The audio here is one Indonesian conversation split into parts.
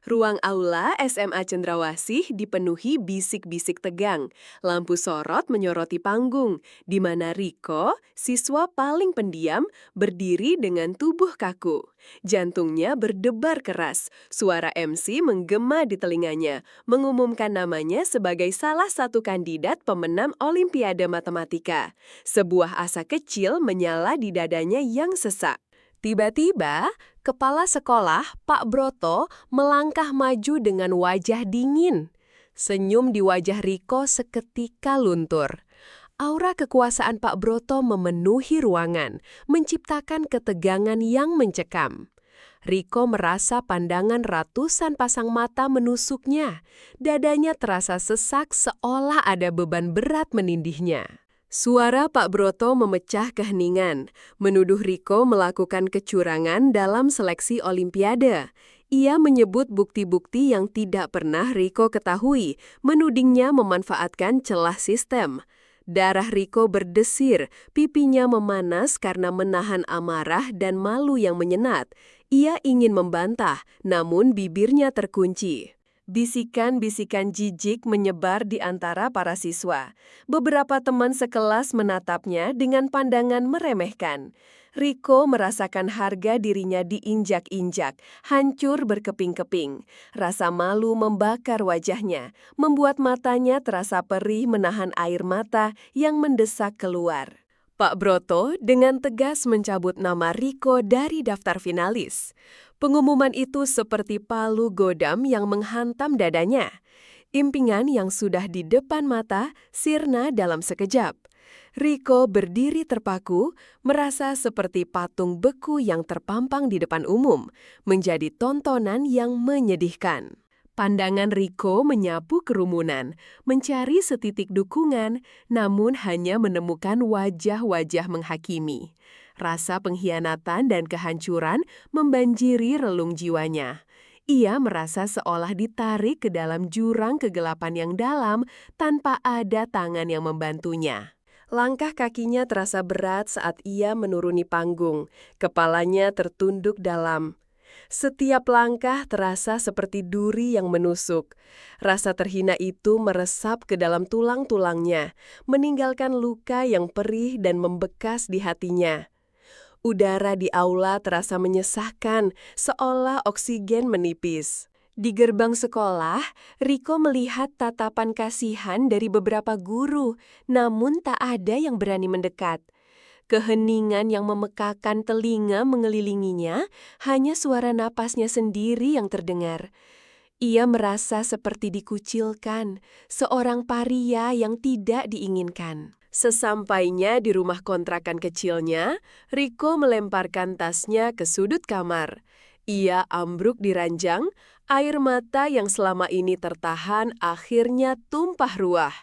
Ruang aula SMA Cendrawasih dipenuhi bisik-bisik tegang. Lampu sorot menyoroti panggung, di mana Riko, siswa paling pendiam, berdiri dengan tubuh kaku. Jantungnya berdebar keras, suara MC menggema di telinganya, mengumumkan namanya sebagai salah satu kandidat pemenang Olimpiade Matematika. Sebuah asa kecil menyala di dadanya yang sesak. Tiba-tiba, kepala sekolah, Pak Broto, melangkah maju dengan wajah dingin. Senyum di wajah Riko seketika luntur. Aura kekuasaan Pak Broto memenuhi ruangan, menciptakan ketegangan yang mencekam. Riko merasa pandangan ratusan pasang mata menusuknya. Dadanya terasa sesak seolah ada beban berat menindihnya. Suara Pak Broto memecah keheningan, menuduh Riko melakukan kecurangan dalam seleksi Olimpiade. Ia menyebut bukti-bukti yang tidak pernah Riko ketahui, menudingnya memanfaatkan celah sistem. Darah Riko berdesir, pipinya memanas karena menahan amarah dan malu yang menyenat. Ia ingin membantah, namun bibirnya terkunci. Bisikan-bisikan jijik menyebar di antara para siswa. Beberapa teman sekelas menatapnya dengan pandangan meremehkan. Riko merasakan harga dirinya diinjak-injak, hancur berkeping-keping. Rasa malu membakar wajahnya, membuat matanya terasa perih menahan air mata yang mendesak keluar. Pak Broto dengan tegas mencabut nama Riko dari daftar finalis. Pengumuman itu seperti palu godam yang menghantam dadanya. Impian yang sudah di depan mata sirna dalam sekejap. Riko berdiri terpaku, merasa seperti patung beku yang terpampang di depan umum, menjadi tontonan yang menyedihkan. Pandangan Riko menyapu kerumunan, mencari setitik dukungan, namun hanya menemukan wajah-wajah menghakimi. Rasa pengkhianatan dan kehancuran membanjiri relung jiwanya. Ia merasa seolah ditarik ke dalam jurang kegelapan yang dalam tanpa ada tangan yang membantunya. Langkah kakinya terasa berat saat ia menuruni panggung. Kepalanya tertunduk dalam. Setiap langkah terasa seperti duri yang menusuk. Rasa terhina itu meresap ke dalam tulang-tulangnya, meninggalkan luka yang perih dan membekas di hatinya. Udara di aula terasa menyesakkan, seolah oksigen menipis. Di gerbang sekolah, Riko melihat tatapan kasihan dari beberapa guru, namun tak ada yang berani mendekat. Keheningan yang memekakan telinga mengelilinginya, hanya suara napasnya sendiri yang terdengar. Ia merasa seperti dikucilkan, seorang paria yang tidak diinginkan. Sesampainya di rumah kontrakan kecilnya, Riko melemparkan tasnya ke sudut kamar. Ia ambruk di ranjang, air mata yang selama ini tertahan akhirnya tumpah ruah.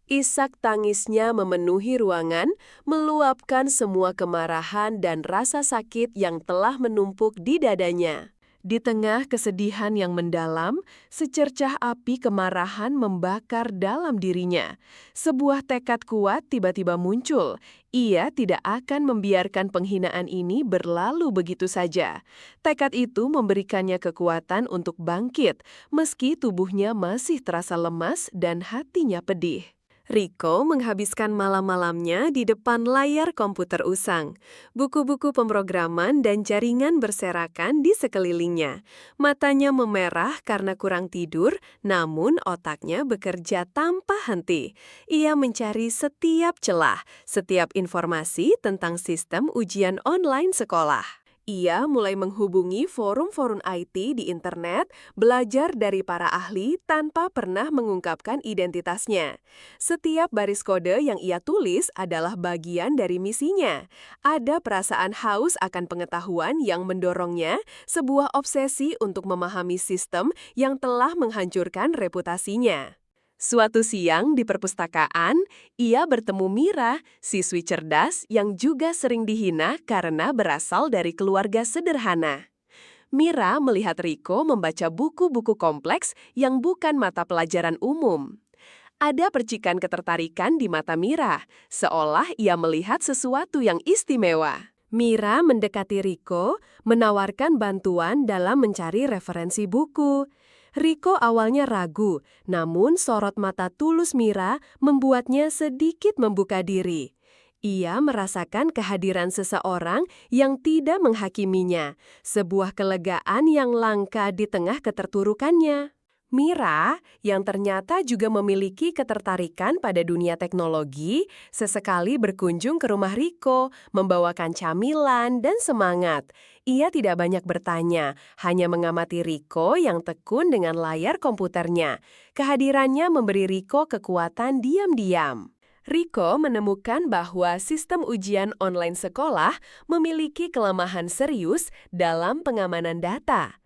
Isak tangisnya memenuhi ruangan, meluapkan semua kemarahan dan rasa sakit yang telah menumpuk di dadanya. Di tengah kesedihan yang mendalam, secercah api kemarahan membakar dalam dirinya. Sebuah tekad kuat tiba-tiba muncul. Ia tidak akan membiarkan penghinaan ini berlalu begitu saja. Tekad itu memberikannya kekuatan untuk bangkit, meski tubuhnya masih terasa lemas dan hatinya pedih. Riko menghabiskan malam-malamnya di depan layar komputer usang. Buku-buku pemrograman dan jaringan berserakan di sekelilingnya. Matanya memerah karena kurang tidur, namun otaknya bekerja tanpa henti. Ia mencari setiap celah, setiap informasi tentang sistem ujian online sekolah. Ia mulai menghubungi forum-forum IT di internet, belajar dari para ahli tanpa pernah mengungkapkan identitasnya. Setiap baris kode yang ia tulis adalah bagian dari misinya. Ada perasaan haus akan pengetahuan yang mendorongnya, sebuah obsesi untuk memahami sistem yang telah menghancurkan reputasinya. Suatu siang di perpustakaan, ia bertemu Mira, siswi cerdas yang juga sering dihina karena berasal dari keluarga sederhana. Mira melihat Riko membaca buku-buku kompleks yang bukan mata pelajaran umum. Ada percikan ketertarikan di mata Mira, seolah ia melihat sesuatu yang istimewa. Mira mendekati Riko, menawarkan bantuan dalam mencari referensi buku. Riko awalnya ragu, namun sorot mata tulus Mira membuatnya sedikit membuka diri. Ia merasakan kehadiran seseorang yang tidak menghakiminya, sebuah kelegaan yang langka di tengah keterturukannya. Mira, yang ternyata juga memiliki ketertarikan pada dunia teknologi, sesekali berkunjung ke rumah Riko, membawakan camilan dan semangat. Ia tidak banyak bertanya, hanya mengamati Riko yang tekun dengan layar komputernya. Kehadirannya memberi Riko kekuatan diam-diam. Riko menemukan bahwa sistem ujian online sekolah memiliki kelemahan serius dalam pengamanan data.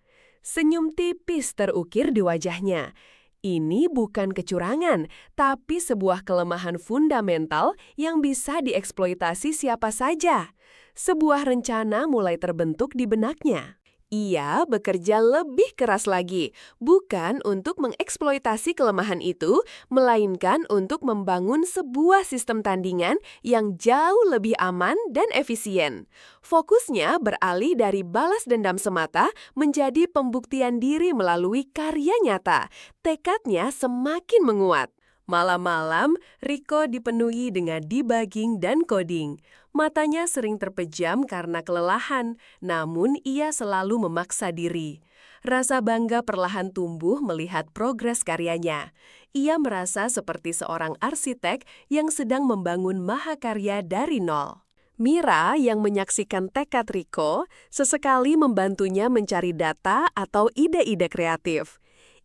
Senyum tipis terukir di wajahnya. Ini bukan kecurangan, tapi sebuah kelemahan fundamental yang bisa dieksploitasi siapa saja. Sebuah rencana mulai terbentuk di benaknya. Ia bekerja lebih keras lagi, bukan untuk mengeksploitasi kelemahan itu, melainkan untuk membangun sebuah sistem tandingan yang jauh lebih aman dan efisien. Fokusnya beralih dari balas dendam semata menjadi pembuktian diri melalui karya nyata. Tekadnya semakin menguat. Malam-malam, Riko dipenuhi dengan debugging dan coding. Matanya sering terpejam karena kelelahan, namun ia selalu memaksa diri. Rasa bangga perlahan tumbuh melihat progres karyanya. Ia merasa seperti seorang arsitek yang sedang membangun mahakarya dari nol. Mira yang menyaksikan tekad Riko, sesekali membantunya mencari data atau ide-ide kreatif.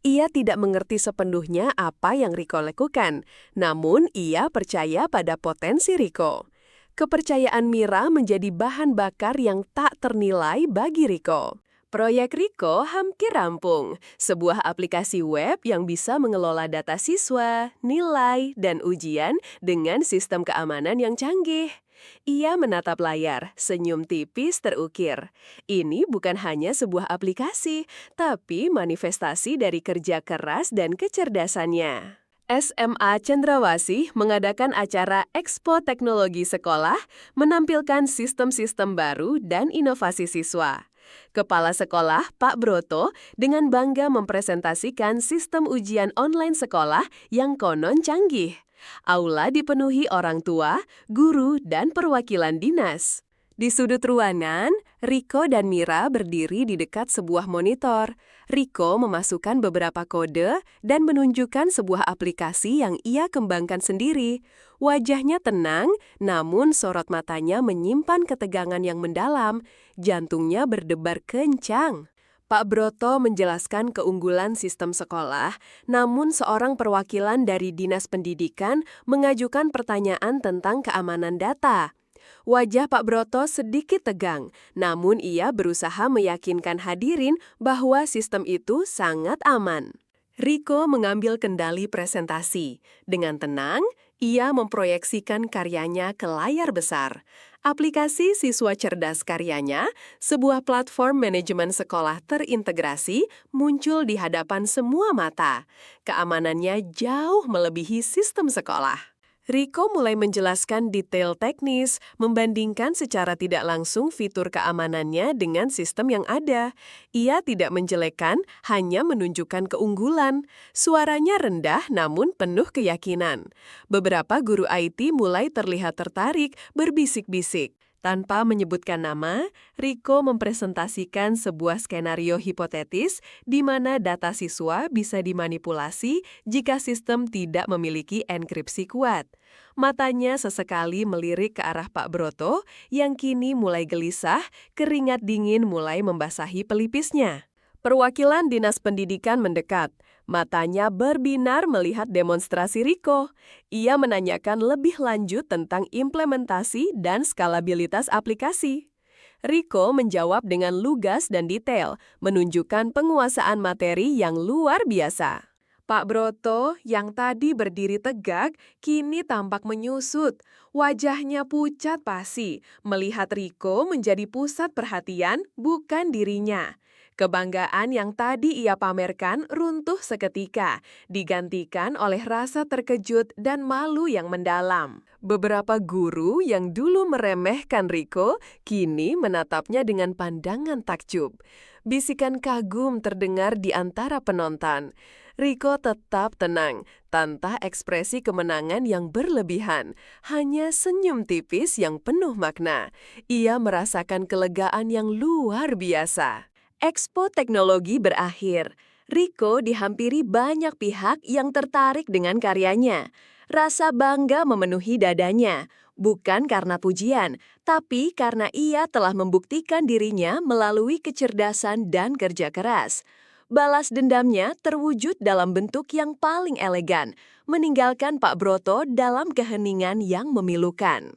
Ia tidak mengerti sepenuhnya apa yang Riko lakukan, namun ia percaya pada potensi Riko. Kepercayaan Mira menjadi bahan bakar yang tak ternilai bagi Riko. Proyek Riko hampir rampung, sebuah aplikasi web yang bisa mengelola data siswa, nilai, dan ujian dengan sistem keamanan yang canggih. Ia menatap layar, senyum tipis terukir. Ini bukan hanya sebuah aplikasi, tapi manifestasi dari kerja keras dan kecerdasannya. SMA Cendrawasih mengadakan acara Expo Teknologi Sekolah, menampilkan sistem-sistem baru dan inovasi siswa. Kepala sekolah, Pak Broto, dengan bangga mempresentasikan sistem ujian online sekolah yang konon canggih. Aula dipenuhi orang tua, guru, dan perwakilan dinas. Di sudut ruangan, Riko dan Mira berdiri di dekat sebuah monitor. Riko memasukkan beberapa kode dan menunjukkan sebuah aplikasi yang ia kembangkan sendiri. Wajahnya tenang, namun sorot matanya menyimpan ketegangan yang mendalam. Jantungnya berdebar kencang. Pak Broto menjelaskan keunggulan sistem sekolah, namun seorang perwakilan dari Dinas Pendidikan mengajukan pertanyaan tentang keamanan data. Wajah Pak Broto sedikit tegang, namun ia berusaha meyakinkan hadirin bahwa sistem itu sangat aman. Riko mengambil kendali presentasi. Dengan tenang, ia memproyeksikan karyanya ke layar besar. Aplikasi Siswa Cerdas karyanya, sebuah platform manajemen sekolah terintegrasi, muncul di hadapan semua mata. Keamanannya jauh melebihi sistem sekolah. Riko mulai menjelaskan detail teknis, membandingkan secara tidak langsung fitur keamanannya dengan sistem yang ada. Ia tidak menjelekkan, hanya menunjukkan keunggulan. Suaranya rendah namun penuh keyakinan. Beberapa guru IT mulai terlihat tertarik, berbisik-bisik. Tanpa menyebutkan nama, Riko mempresentasikan sebuah skenario hipotetis di mana data siswa bisa dimanipulasi jika sistem tidak memiliki enkripsi kuat. Matanya sesekali melirik ke arah Pak Broto yang kini mulai gelisah, keringat dingin mulai membasahi pelipisnya. Perwakilan Dinas Pendidikan mendekat. Matanya berbinar melihat demonstrasi Riko. Ia menanyakan lebih lanjut tentang implementasi dan skalabilitas aplikasi. Riko menjawab dengan lugas dan detail, menunjukkan penguasaan materi yang luar biasa. Pak Broto yang tadi berdiri tegak, kini tampak menyusut. Wajahnya pucat pasi, melihat Riko menjadi pusat perhatian, bukan dirinya. Kebanggaan yang tadi ia pamerkan runtuh seketika, digantikan oleh rasa terkejut dan malu yang mendalam. Beberapa guru yang dulu meremehkan Riko, kini menatapnya dengan pandangan takjub. Bisikan kagum terdengar di antara penonton. Riko tetap tenang, tanpa ekspresi kemenangan yang berlebihan, hanya senyum tipis yang penuh makna. Ia merasakan kelegaan yang luar biasa. Expo Teknologi berakhir. Riko dihampiri banyak pihak yang tertarik dengan karyanya. Rasa bangga memenuhi dadanya, bukan karena pujian, tapi karena ia telah membuktikan dirinya melalui kecerdasan dan kerja keras. Balas dendamnya terwujud dalam bentuk yang paling elegan, meninggalkan Pak Broto dalam keheningan yang memilukan.